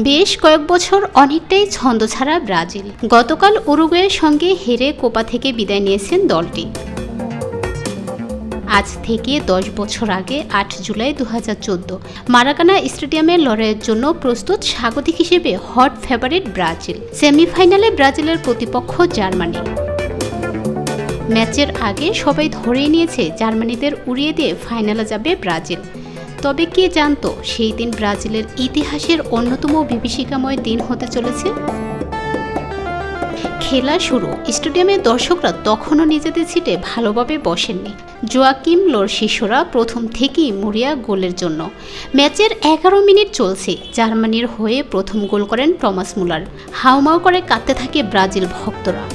বেশ কয়েক বছর অনেকটাই ছন্দছাড়া ব্রাজিল। গতকাল উরুগুয়ের সঙ্গে হেরে কোপা থেকে বিদায় নিয়েছেন দলটি। আজ থেকে 10 বছর আগে 8 জুলাই 2014 মারাকানা স্টেডিয়ামে লড়াইয়ের জন্য প্রস্তুত স্বাগতিক হিসেবে হট ফেভারিট ব্রাজিল। সেমিফাইনালে ব্রাজিলের প্রতিপক্ষ জার্মানি। ম্যাচের আগে সবাই ধরেই নিয়েছে জার্মানিদের উড়িয়ে দিয়ে ফাইনালে যাবে ব্রাজিল। তবে কে জানতো সেই দিন ব্রাজিলের ইতিহাসের অন্যতম বিভীষিকাময় দিন হতে চলেছে। খেলা শুরু। স্টেডিয়ামে দর্শকরা তখনও নিজেদের সিটে ভালোভাবে বসেননি। জোয়াকিম লোর শিষ্যরা প্রথম থেকেই মরিয়া গোলের জন্য। ম্যাচের 11 মিনিট চলছে। জার্মানির হয়ে প্রথম গোল করেন টমাস মুলার। হাউমাউ করে কাঁদতে থাকে ব্রাজিল ভক্তরা।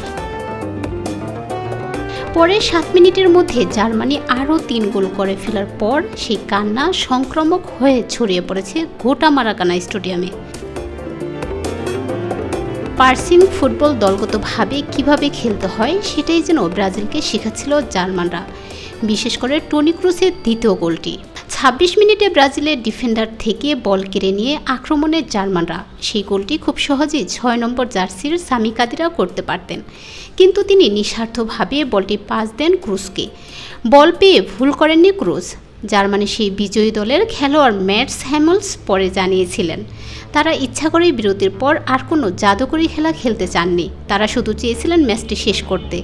পরে 7 মিনিটের মধ্যে জার্মানি আরও 3 গোল করে ফেলার পর সেই কান্না সংক্রামক হয়ে ছড়িয়ে পড়েছে গোটা মারাকানা স্টেডিয়ামে। পার্সিং ফুটবল দলগতভাবে কিভাবে খেলতে হয় সেটাই যেন ব্রাজিলকে শেখাচ্ছিল জার্মানরা, বিশেষ করে টনি ক্রুসের দ্বিতীয় গোলটি। 26 মিনিটে ব্রাজিলের ডিফেন্ডার থেকে বল কেড়ে নিয়ে আক্রমণে জার্মানরা। সেই গোলটি খুব সহজেই 6 নম্বর জার্সির সামি কাদিরা করতে পারতেন, কিন্তু তিনি নিঃস্বার্থভাবে বলটি পাস দেন ক্রুসকে। বল পেয়ে ভুল করেননি ক্রুস। জার্মানি সেই বিজয়ী দলের খেলোয়াড় ম্যাটস হ্যামেলস পরে জানিয়েছিলেন তারা ইচ্ছা করেই বিরতির পর আর কোনো জাদুকরী খেলা খেলতে চাননি, তারা শুধু চেয়েছিলেন ম্যাচটি শেষ করতে।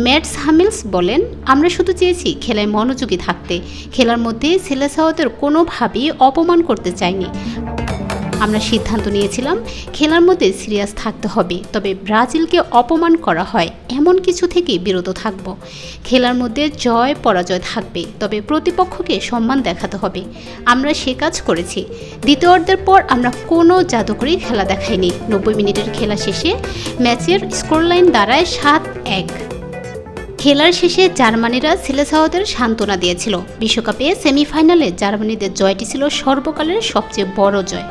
ম্যাটস হ্যামেলস বলেন, আমরা শুধু চেয়েছি খেলায় মনোযোগী থাকতে, খেলার মধ্যে সেলেসাওদের কোনোভাবেই অপমান করতে চাইনি। আমরা সিদ্ধান্ত নিয়েছিলাম খেলার মধ্যে সিরিয়াস থাকতে হবে, তবে ব্রাজিলকে অপমান করা হয় এমন কিছু থেকে বিরত থাকব। খেলার মধ্যে জয় পরাজয় থাকবে, তবে প্রতিপক্ষকে সম্মান দেখাতে হবে। আমরা সে কাজ করেছি। দ্বিতীয়ার্ধের পর আমরা কোনো জাদুকরী খেলা দেখাইনি। 90 মিনিটের খেলা শেষে ম্যাচের স্কোরলাইন দাঁড়ায় 7-1। খেলার শেষে জার্মানিরা সেলেসাওদের সান্ত্বনা দিয়েছিল। বিশ্বকাপে সেমিফাইনালে জার্মানিদের জয়টি ছিল সর্বকালের সবচেয়ে বড় জয়।